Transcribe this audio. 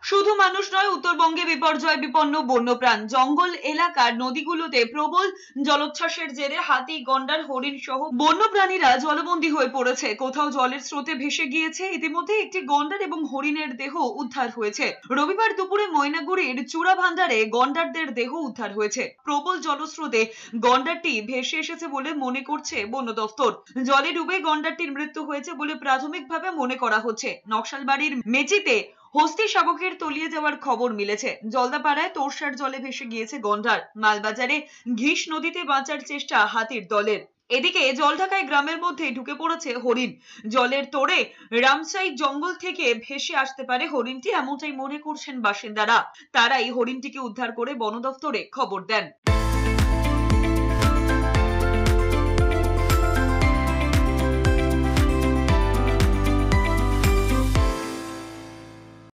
শুধু মানুষ নয়, উত্তরবঙ্গে বিপর্যয় বিপন্ন বন্যপ্রাণ। জঙ্গল এলাকার নদীগুলোতে প্রবল জলোচ্ছ্বাসের জেরে হাতি, গন্ডার, হরিণ সহ বন্যপ্রাণীরা জলবন্দী হয়ে পড়েছে। কোথাও জলের স্রোতে ভেসে গিয়েছে। ইতিমধ্যে একটি গন্ডার এবং হরিণের দেহ উদ্ধার হয়েছে। রবিবার দুপুরে ময়নাগুড়ির চূড়া ভান্ডারে গন্ডারদের দেহ উদ্ধার হয়েছে। প্রবল জলস্রোতে গন্ডারটি ভেসে এসেছে বলে মনে করছে বন দফতর। জলে ডুবে গন্ডারটির মৃত্যু হয়েছে বলে প্রাথমিকভাবে মনে করা হচ্ছে। নকশালবাড়ির মেচিতে হস্তি শাবকের তলিয়ে যাওয়ার খবর মিলেছে। জলদাপাড়ায় তোরসার জলে ভেসে গিয়েছে গন্ডার। মালবাজারে ঘিস নদীতে বাঁচার চেষ্টা হাতির দলের। এদিকে জলঢাকায় গ্রামের মধ্যে ঢুকে পড়েছে হরিণ। জলের তোড়ে রামসাই জঙ্গল থেকে ভেসে আসতে পারে হরিণটি, এমনটাই মনে করছেন বাসিন্দারা। তারাই হরিণটিকে উদ্ধার করে বন দফতরে খবর দেন।